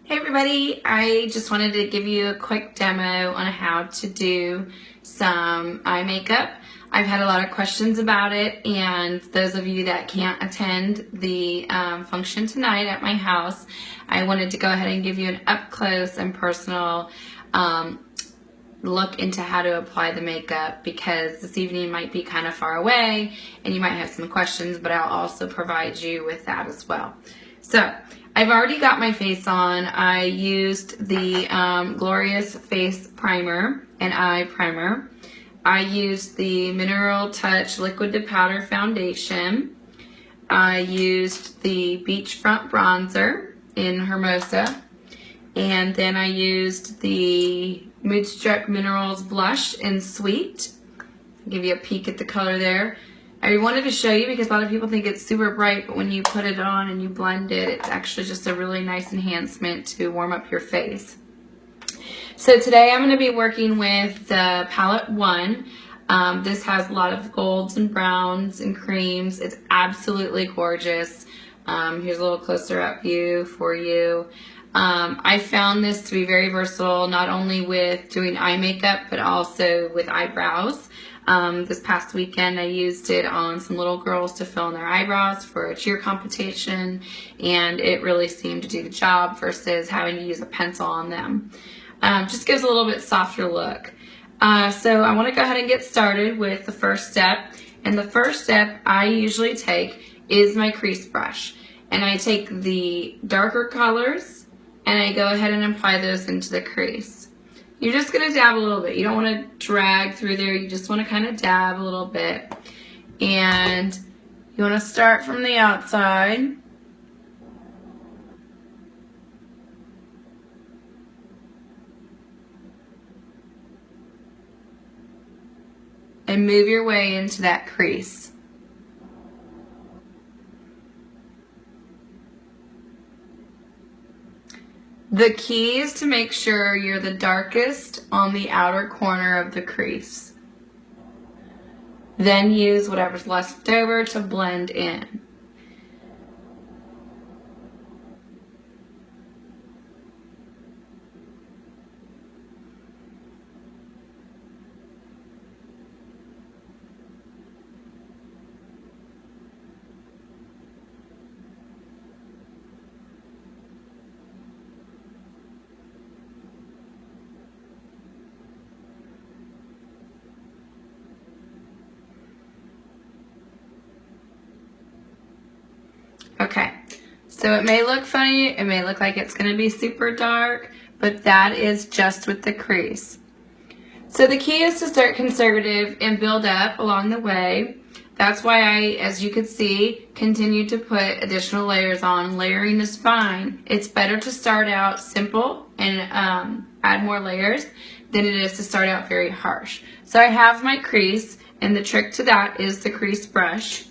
Hey everybody, I just wanted to give you a quick demo on how to do some eye makeup. I've had a lot of questions about it, and those of you that can't attend the function tonight at my house, I wanted to go ahead and give you an up close and personal look into how to apply the makeup, because this evening might be kind of far away and you might have some questions, but I'll also provide you with that as well. So I've already got my face on. I used the Glorious Face Primer and Eye Primer. I used the Mineral Touch Liquid to Powder Foundation. I used the Beachfront Bronzer in Hermosa. And then I used the Moodstruck Minerals Blush in Sweet. I'll give you a peek at the color there. I wanted to show you because a lot of people think it's super bright, but when you put it on and you blend it, it's actually just a really nice enhancement to warm up your face. So today I'm going to be working with the Palette 1. This has a lot of golds and browns and creams. It's absolutely gorgeous. Here's a little closer up view for you. I found this to be very versatile, not only with doing eye makeup, but also with eyebrows. This past weekend I used it on some little girls to fill in their eyebrows for a cheer competition, and it really seemed to do the job versus having to use a pencil on them. Just gives a little bit softer look. So I want to go ahead and get started with the first step. And the first step I usually take is my crease brush. And I take the darker colors and I go ahead and apply those into the crease. You're just going to dab a little bit. You don't want to drag through there. You just want to kind of dab a little bit. And you want to start from the outside. And move your way into that crease. The key is to make sure you're the darkest on the outer corner of the crease. Then use whatever's left over to blend in. Okay, so it may look funny, it may look like it's going to be super dark, but that is just with the crease. So the key is to start conservative and build up along the way. That's why I, as you could see, continue to put additional layers on. Layering is fine. It's better to start out simple and add more layers than it is to start out very harsh. So I have my crease, and the trick to that is the crease brush.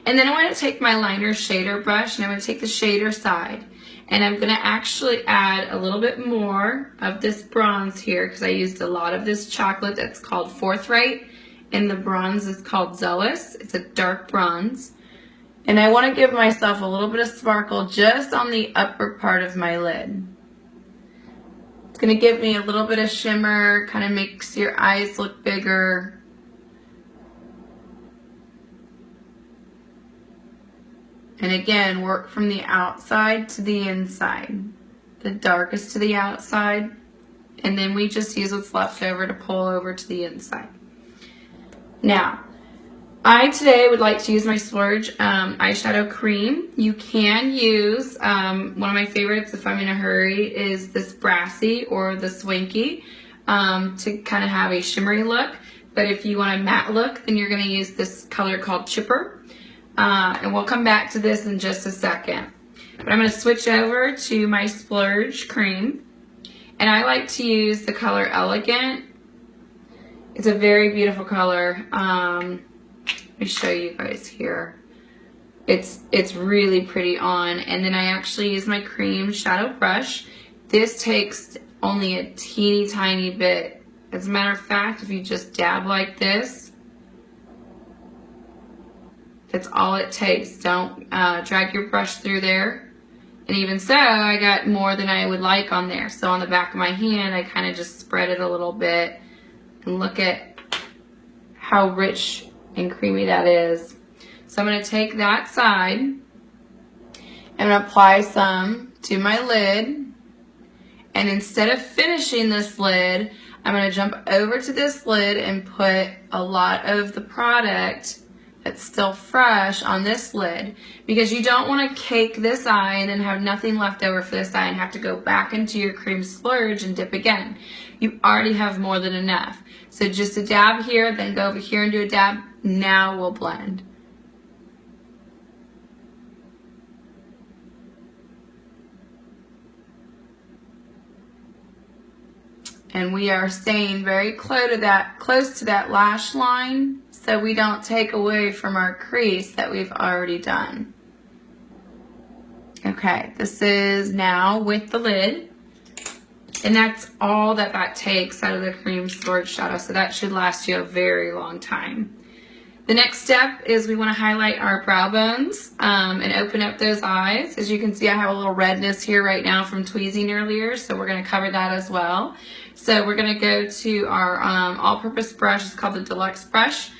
And then I want to take my liner shader brush, and I'm going to take the shader side, and I'm going to actually add a little bit more of this bronze here because I used a lot of this chocolate that's called Forthright, and the bronze is called Zealous. It's a dark bronze. And I want to give myself a little bit of sparkle just on the upper part of my lid. It's going to give me a little bit of shimmer, kind of makes your eyes look bigger. And again, work from the outside to the inside, the darkest to the outside, and then we just use what's left over to pull over to the inside. Now, I today would like to use my Splurge eyeshadow cream. You can use, one of my favorites if I'm in a hurry is this Brassy or the Swanky to kind of have a shimmery look. But if you want a matte look, then you're going to use this color called Chipper. And we'll come back to this in just a second. But I'm going to switch over to my Splurge cream. And I like to use the color Elegant. It's a very beautiful color. Let me show you guys here. It's really pretty on. And then I actually use my cream shadow brush. This takes only a teeny tiny bit. As a matter of fact, if you just dab like this, that's all it takes. Don't drag your brush through there. And even so, I got more than I would like on there. So on the back of my hand, I kind of just spread it a little bit. And look at how rich and creamy that is. So I'm going to take that side and apply some to my lid. And instead of finishing this lid, I'm going to jump over to this lid and put a lot of the product that's still fresh on this lid, because you don't want to cake this eye and then have nothing left over for this eye and have to go back into your cream splurge and dip again. You already have more than enough. So just a dab here, then go over here and do a dab. Now we'll blend. And we are staying very close to that lash line, so we don't take away from our crease that we've already done. Okay, this is now with the lid. And that's all that takes out of the cream splurge shadow, so that should last you a very long time. The next step is we want to highlight our brow bones and open up those eyes. As you can see, I have a little redness here right now from tweezing earlier, so we're going to cover that as well. So we're going to go to our all-purpose brush. It's called the Deluxe brush.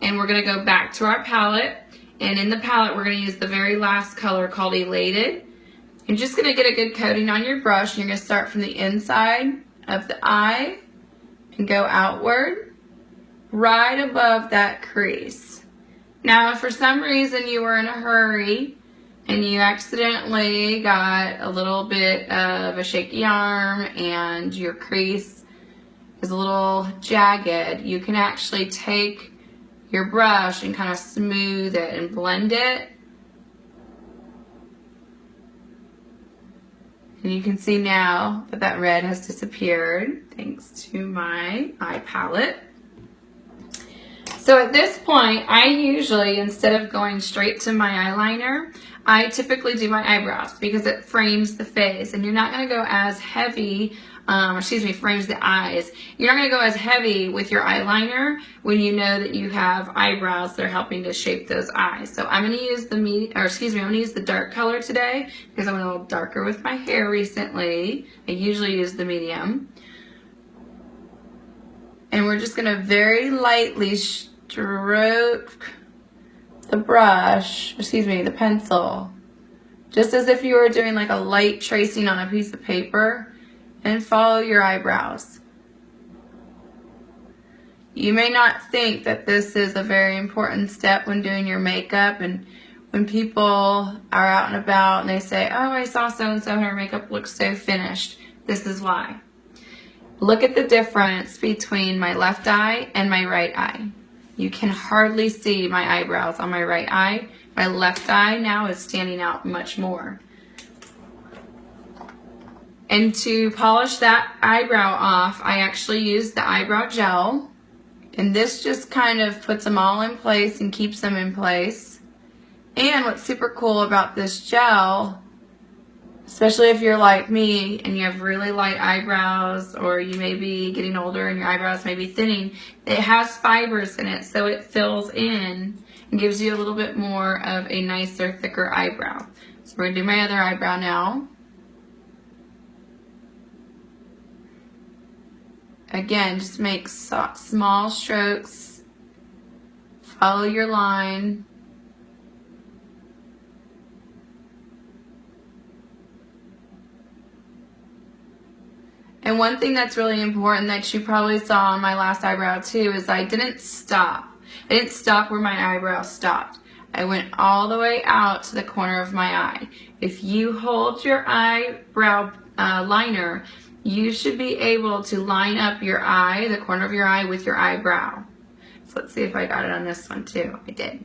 And we're going to go back to our palette. And in the palette, we're going to use the very last color called Elated. You're just going to get a good coating on your brush. And you're going to start from the inside of the eye and go outward, right above that crease. Now, if for some reason you were in a hurry and you accidentally got a little bit of a shaky arm and your crease is a little jagged, you can actually take your brush and kind of smooth it and blend it. And you can see now that that red has disappeared thanks to my eye palette. So at this point, I usually, instead of going straight to my eyeliner, I typically do my eyebrows because it frames the face. And you're not going to go as heavy, frames the eyes. You're not going to go as heavy with your eyeliner when you know that you have eyebrows that are helping to shape those eyes. So I'm going to use I'm going to use the dark color today because I went a little darker with my hair recently. I usually use the medium. And we're just going to very lightly stroke the the pencil, just as if you were doing like a light tracing on a piece of paper, and follow your eyebrows. You may not think that this is a very important step when doing your makeup, and when people are out and about and they say, oh, I saw so-and-so and her makeup looks so finished. This is why. Look at the difference between my left eye and my right eye. You can hardly see my eyebrows on my right eye. My left eye now is standing out much more. And to polish that eyebrow off, I actually use the eyebrow gel. And this just kind of puts them all in place and keeps them in place. And what's super cool about this gel, especially if you're like me and you have really light eyebrows, or you may be getting older and your eyebrows may be thinning, it has fibers in it, so it fills in and gives you a little bit more of a nicer, thicker eyebrow. So we're going to do my other eyebrow now. Again, just make small strokes, follow your line. And one thing that's really important that you probably saw on my last eyebrow too is I didn't stop. I didn't stop where my eyebrow stopped. I went all the way out to the corner of my eye. If you hold your eyebrow liner, you should be able to line up your eye, the corner of your eye, with your eyebrow. So let's see if I got it on this one too. I did.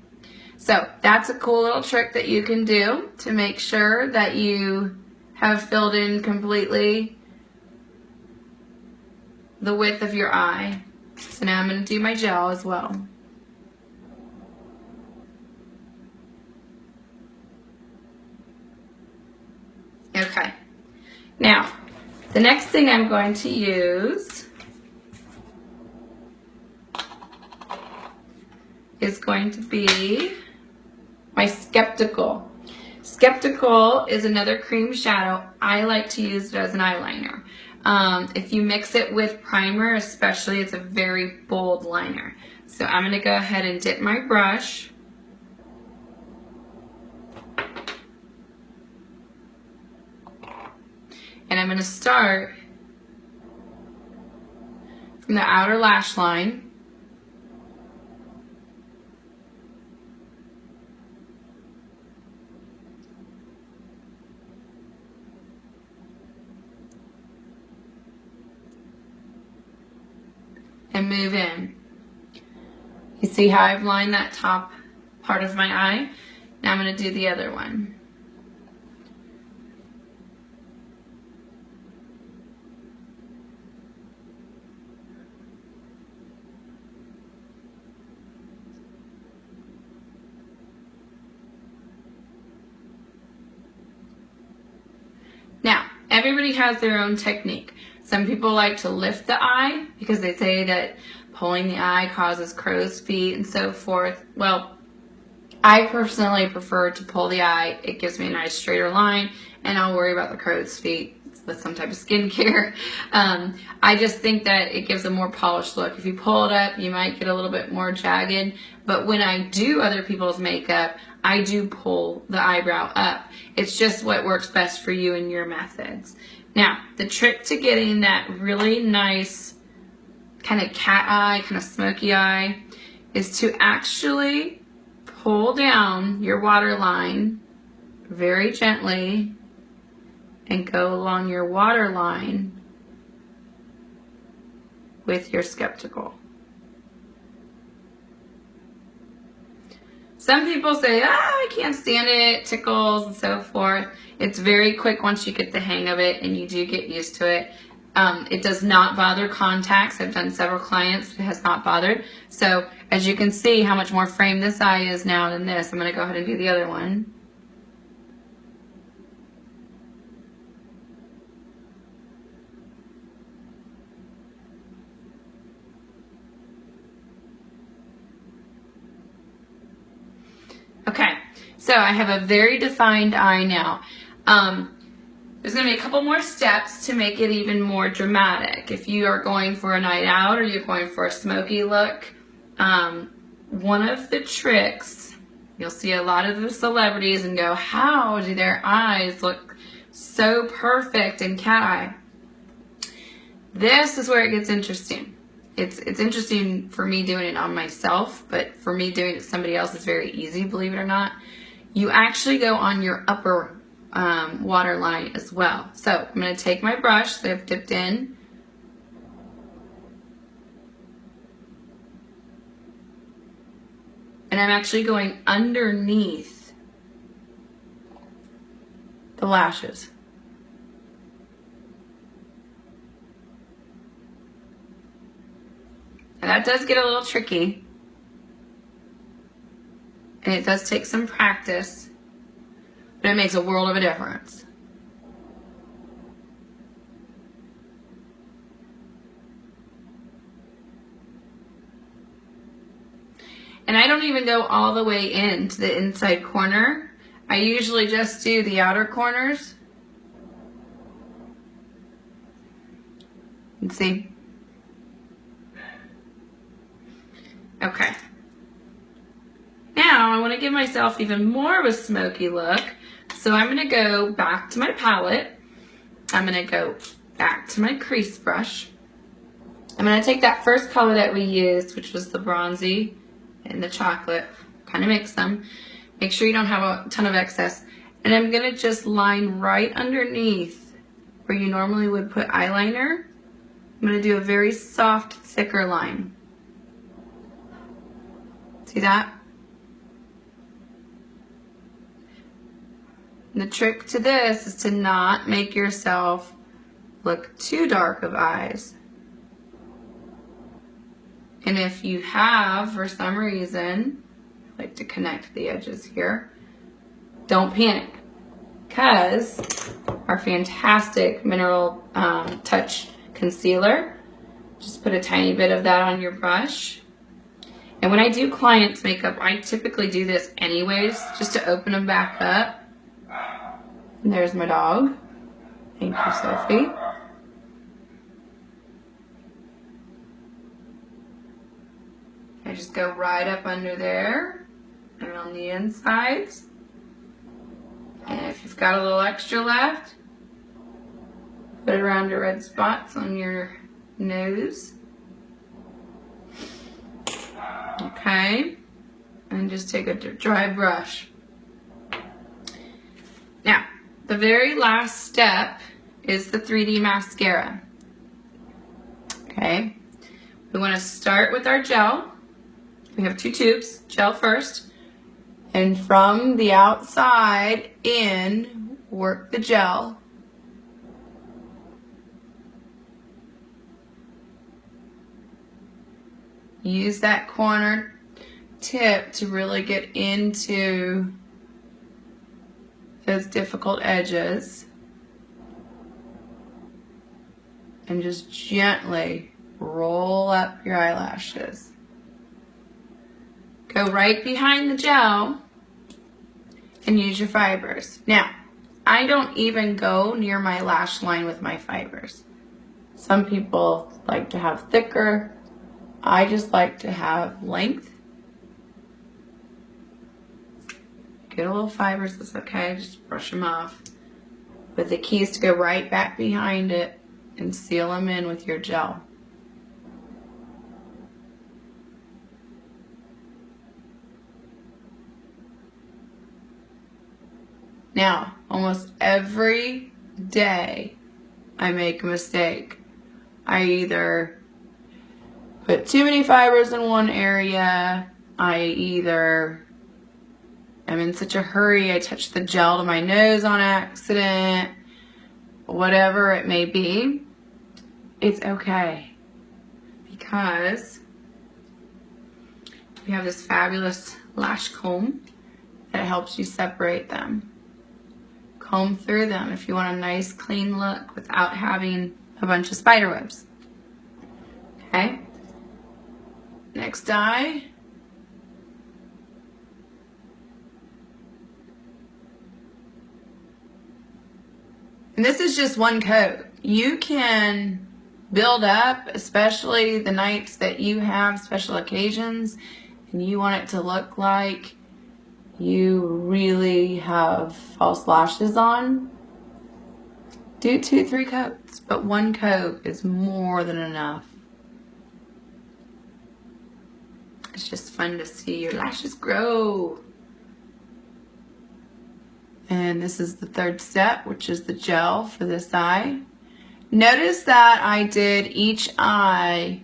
So that's a cool little trick that you can do to make sure that you have filled in completely the width of your eye. So now I'm going to do my gel as well. Okay. Now, the next thing I'm going to use is going to be my Skeptical Skeptical is another cream shadow. I like to use it as an eyeliner. If you mix it with primer especially, it's a very bold liner. So I'm going to go ahead and dip my brush. And I'm going to start from the outer lash line. And move in. You see how I've lined that top part of my eye? Now I'm going to do the other one. Now, everybody has their own technique. Some people like to lift the eye because they say that pulling the eye causes crow's feet and so forth. Well, I personally prefer to pull the eye. It gives me a nice straighter line, and I'll worry about the crow's feet with some type of skincare. I just think that it gives a more polished look. If you pull it up, you might get a little bit more jagged, but when I do other people's makeup, I do pull the eyebrow up. It's just what works best for you and your methods. Now, the trick to getting that really nice kind of cat eye, kind of smoky eye, is to actually pull down your waterline very gently and go along your waterline with your Skeptical. Some people say, I can't stand it, tickles and so forth. It's very quick once you get the hang of it and you do get used to it. It does not bother contacts. I've done several clients, it has not bothered. So as you can see how much more framed this eye is now than this, I'm going to go ahead and do the other one. Okay, so I have a very defined eye now. There's going to be a couple more steps to make it even more dramatic. If you are going for a night out or you're going for a smoky look, one of the tricks, you'll see a lot of the celebrities and go, how do their eyes look so perfect in cat eye? This is where it gets interesting. It's interesting for me doing it on myself, but for me doing it to somebody else is very easy, believe it or not. You actually go on your upper waterline as well. So I'm going to take my brush that I've dipped in, and I'm actually going underneath the lashes. And that does get a little tricky, and it does take some practice, but it makes a world of a difference. And I don't even go all the way into the inside corner. I usually just do the outer corners. And see? Okay. Now I want to give myself even more of a smoky look. So I'm going to go back to my palette. I'm going to go back to my crease brush. I'm going to take that first color that we used, which was the bronzy and the chocolate, kind of mix them. Make sure you don't have a ton of excess. And I'm going to just line right underneath where you normally would put eyeliner. I'm going to do a very soft, thicker line. See that? And the trick to this is to not make yourself look too dark of eyes. And if you have, for some reason, I like to connect the edges here, don't panic, because our fantastic Mineral Touch Concealer, just put a tiny bit of that on your brush. And when I do clients' makeup, I typically do this anyways, just to open them back up. And there's my dog. Thank you, Sophie. I just go right up under there and on the insides. And if you've got a little extra left, put it around your red spots on your nose. Okay. And just take a dry brush. Now, the very last step is the 3D mascara. Okay. We want to start with our gel. We have 2 tubes, gel first. And from the outside in, work the gel. Use that corner tip to really get into those difficult edges. And just gently roll up your eyelashes. Go right behind the gel and use your fibers. Now, I don't even go near my lash line with my fibers. Some people like to have thicker. I just like to have length. Get a little fibers, that's okay, just brush them off. But the key is to go right back behind it and seal them in with your gel. Now, almost every day I make a mistake. I either put too many fibers in one area, I either am in such a hurry, I touch the gel to my nose on accident, whatever it may be. It's okay because we have this fabulous lash comb that helps you separate them. Comb through them if you want a nice clean look without having a bunch of spider webs. Okay? Next eye. And this is just one coat. You can build up, especially the nights that you have special occasions and you want it to look like you really have false lashes on. Do 2-3 coats, but 1 coat is more than enough. It's just fun to see your lashes grow. And this is the 3rd step, which is the gel for this eye. Notice that I did each eye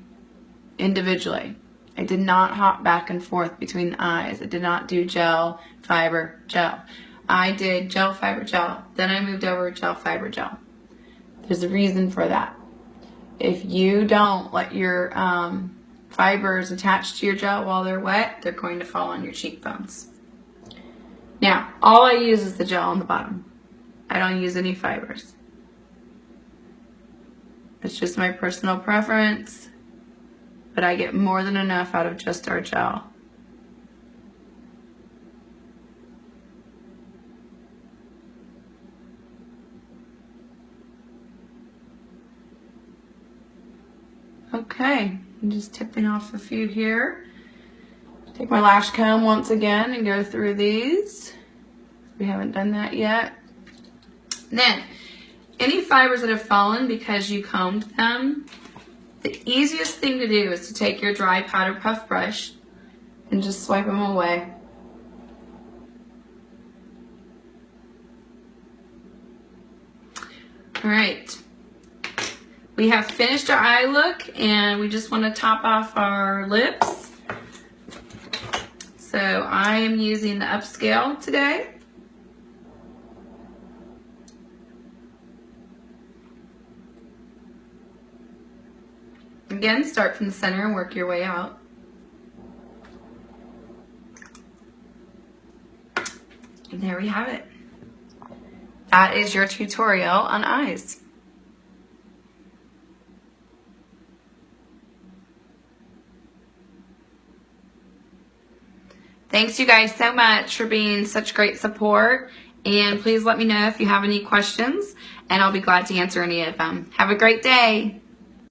individually. I did not hop back and forth between the eyes. I did not do gel, fiber, gel. I did gel, fiber, gel. Then I moved over gel, fiber, gel. There's a reason for that. If you don't let your fibers attach to your gel while they're wet, they're going to fall on your cheekbones. Now, all I use is the gel on the bottom. I don't use any fibers. It's just my personal preference, but I get more than enough out of just our gel. Okay, I'm just tipping off a few here. Take my lash comb once again and go through these. We haven't done that yet. Then, any fibers that have fallen because you combed them, the easiest thing to do is to take your dry powder puff brush and just swipe them away. All right. We have finished our eye look and we just want to top off our lips. So I am using the Upscale today. Again, start from the center and work your way out. And there we have it. That is your tutorial on eyes. Thanks you guys so much for being such great support. And please let me know if you have any questions, and I'll be glad to answer any of them. Have a great day.